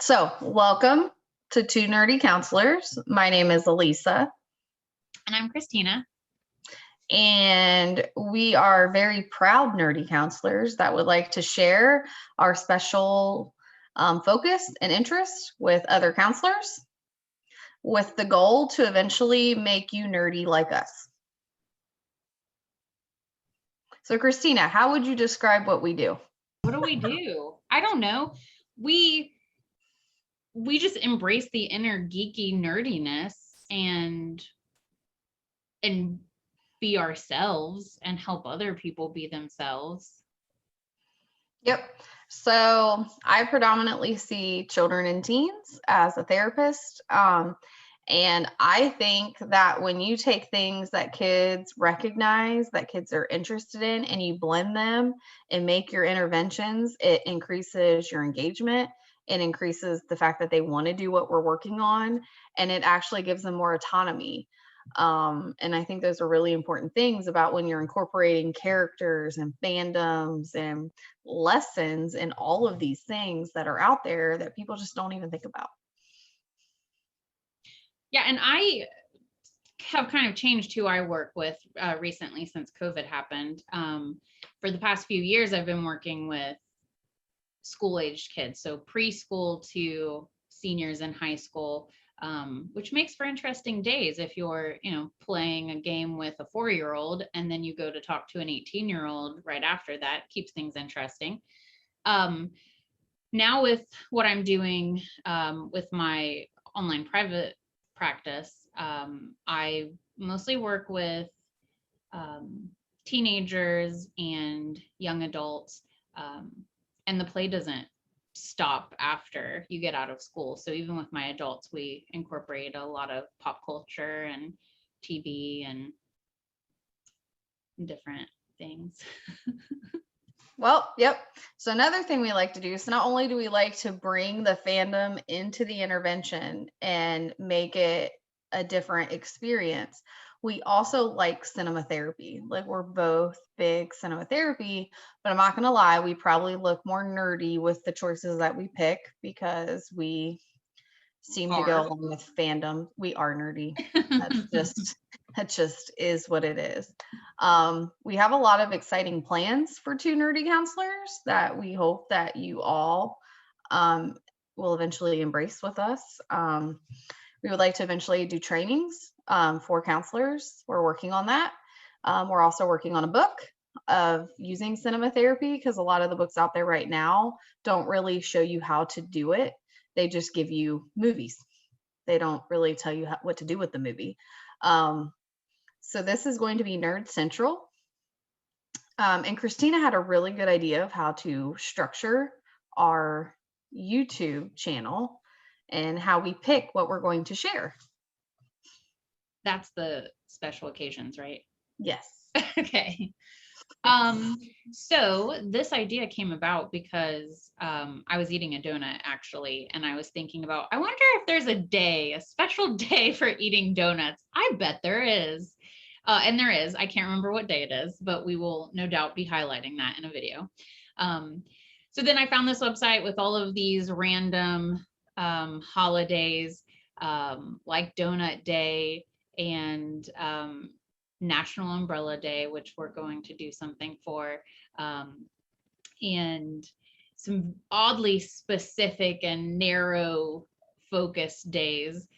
So, welcome to Two Nerdy Counselors. My name is Elisa, And I'm Christina. and we are very proud nerdy counselors that would like to share our special focus and interest with other counselors with the goal to eventually make you nerdy like us. So, Christina, how would you describe what we do? What do? I don't know. We just embrace the inner geeky nerdiness and be ourselves and help other people be themselves. Yep. So I predominantly see children and teens as a therapist. And I think that when you take things that kids recognize, that kids are interested in, and you blend them and make your interventions, it increases your engagement. It increases the fact that they want to do what we're working on, and it actually gives them more autonomy. And I think those are really important things about when you're incorporating characters and fandoms and lessons and all of these things that are out there that people just don't even think about. Yeah, and I have kind of changed who I work with recently since COVID happened. For the past few years, I've been working with school-aged kids, so preschool to seniors in high school, which makes for interesting days if you're, playing a game with a 4-year-old and then you go to talk to an 18-year-old right after that. Keeps things interesting. Now with what I'm doing with my online private practice, I mostly work with teenagers and young adults, and the play doesn't stop after you get out of school. So even with my adults, we incorporate a lot of pop culture and TV and different things. Well, yep. So another thing we like to do is not only do we like to bring the fandom into the intervention and make it a different experience, we also like cinema therapy. Like, we're both big cinema therapy, but I'm not going to lie, we probably look more nerdy with the choices that we pick because we seem to go along with fandom. We are nerdy. That just is what it is. We have a lot of exciting plans for Two Nerdy Counselors that we hope that you all will eventually embrace with us. We would like to eventually do trainings for counselors. We're working on that. We're also working on a book of using cinema therapy because a lot of the books out there right now don't really show you how to do it. They just give you movies. They don't really tell you what to do with the movie. So this is going to be Nerd Central. And Christina had a really good idea of how to structure our YouTube channel and how we pick what we're going to share. That's the special occasions, right? Yes. Okay. So this idea came about because I was eating a donut actually, and I was thinking about, I wonder if there's a special day for eating donuts. I bet there is. And there is. I can't remember what day it is, but we will no doubt be highlighting that in a video. So then I found this website with all of these random holidays, like Donut Day and National Umbrella Day, which we're going to do something for, and some oddly specific and narrow focused days.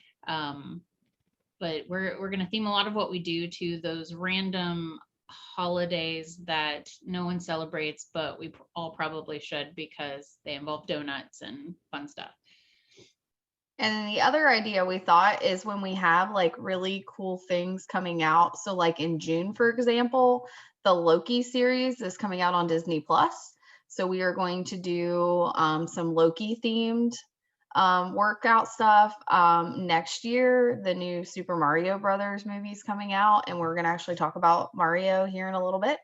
But we're going to theme a lot of what we do to those random holidays that no one celebrates, but we all probably should because they involve donuts and fun stuff. And then the other idea we thought is when we have like really cool things coming out. So like in June, for example, the Loki series is coming out on Disney Plus. So we are going to do some Loki themed workout stuff. Next year, the new Super Mario Brothers movie is coming out, and we're going to actually talk about Mario here in a little bit.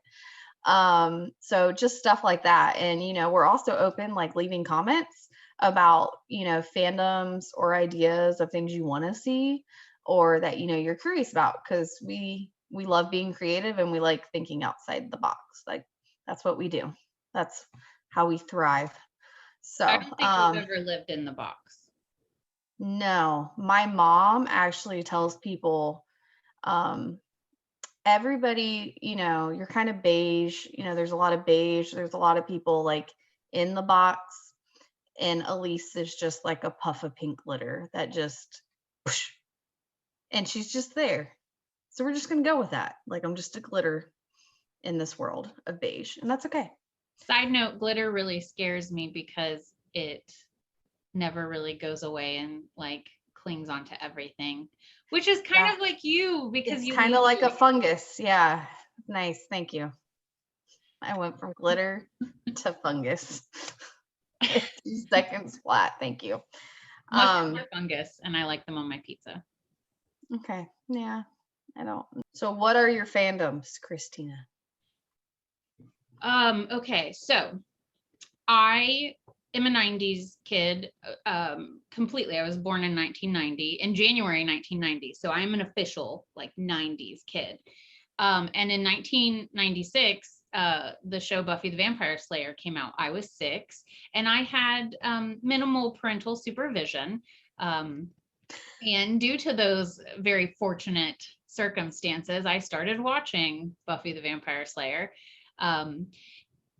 So just stuff like that. And, we're also open, like leaving comments about, fandoms or ideas of things you want to see or that, you're curious about, because we love being creative and we like thinking outside the box. Like, that's what we do. That's how we thrive. I So, don't think we've ever lived in the box. no, my mom actually tells people, um, everybody, you're kind of beige, there's a lot of beige, there's a lot of people like in the box, and Elise is just like a puff of pink glitter that just, and she's just there. So we're just gonna go with that. Like I'm just a glitter in this world of beige, and that's okay. Side note, glitter really scares me because it never really goes away and like clings onto everything, which is kind Yeah, of like you because it's you kind of like a move. fungus. Yeah, nice. Thank you. I went from glitter to fungus. 2 seconds flat. Thank you. Mushrooms are fungus, and I like them on my pizza. Okay. Yeah, I don't. So, what are your fandoms, Christina? Okay, so I am a 90s kid completely. I was born in 1990, in January 1990. So I'm an official like 90s kid. And in 1996, the show Buffy the Vampire Slayer came out. I was 6 and I had minimal parental supervision. And due to those very fortunate circumstances, I started watching Buffy the Vampire Slayer. Um,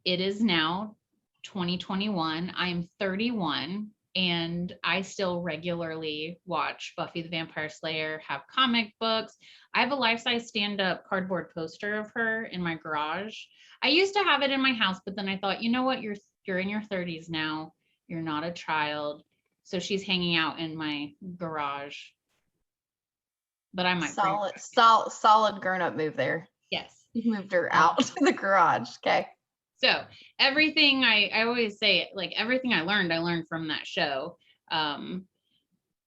it is now 2021. I'm 31 and I still regularly watch Buffy the Vampire Slayer, have comic books. I have a life-size stand-up cardboard poster of her in my garage. I used to have it in my house, but then I thought, you know what, you're in your 30s now. You're not a child. So she's hanging out in my garage. But I might bring her Solid, back. solid grown up move there. Yes. You moved her out to the garage. Okay. So everything I always say, like everything I learned from that show. Um,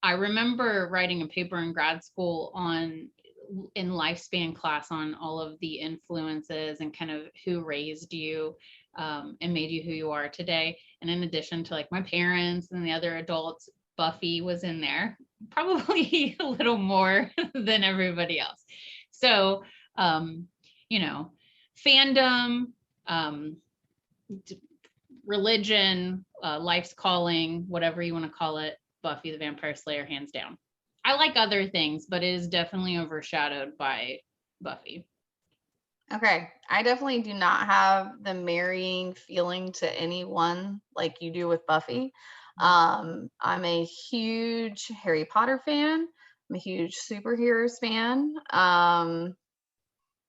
I remember writing a paper in grad school in lifespan class on all of the influences and kind of who raised you and made you who you are today. And in addition to like my parents and the other adults, Buffy was in there, probably a little more than everybody else. So, um, you know, fandom, um, religion, life's calling, whatever you want to call it, Buffy the Vampire Slayer, hands down. I like other things, but it is definitely overshadowed by Buffy. Okay. I definitely do not have the marrying feeling to anyone like you do with Buffy. I'm a huge Harry Potter fan. I'm a huge superheroes fan.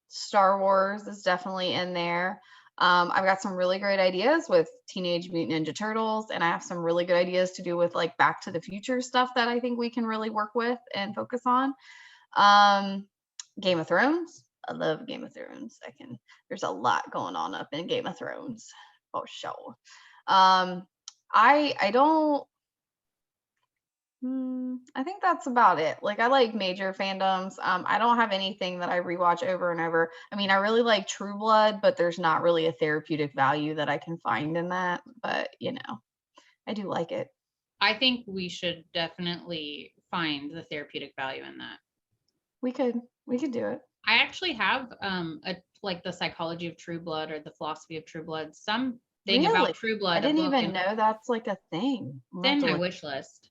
Star Wars is definitely in there. I've got some really great ideas with Teenage Mutant Ninja Turtles, and I have some really good ideas to do with like Back to the Future stuff that I think we can really work with and focus on. Um, Game of Thrones. I love Game of Thrones. There's a lot going on up in Game of Thrones for sure. Um, I don't. I think that's about it. Like I like major fandoms. I don't have anything that I rewatch over and over. I mean, I really like True Blood, but there's not really a therapeutic value that I can find in that. But I do like it. I think we should definitely find the therapeutic value in that. We could do it. I actually have a like the psychology of True Blood or the philosophy of True Blood, something Really? about True I Blood, a didn't book, even and know that's like a thing. I'm it's gonna have in to my look. wish list.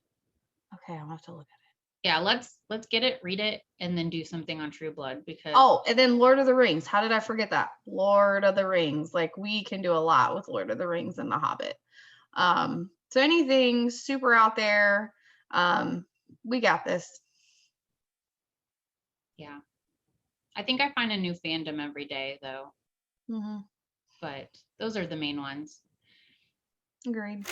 Okay, I'm gonna have to look at it. Yeah, let's get it, read it, and then do something on True Blood because Oh, and then Lord of the Rings. How did I forget that? Lord of the Rings. Like we can do a lot with Lord of the Rings and The Hobbit. So anything super out there, we got this. yeah. I think I find a new fandom every day though, Hmm. but those are the main ones. Agreed.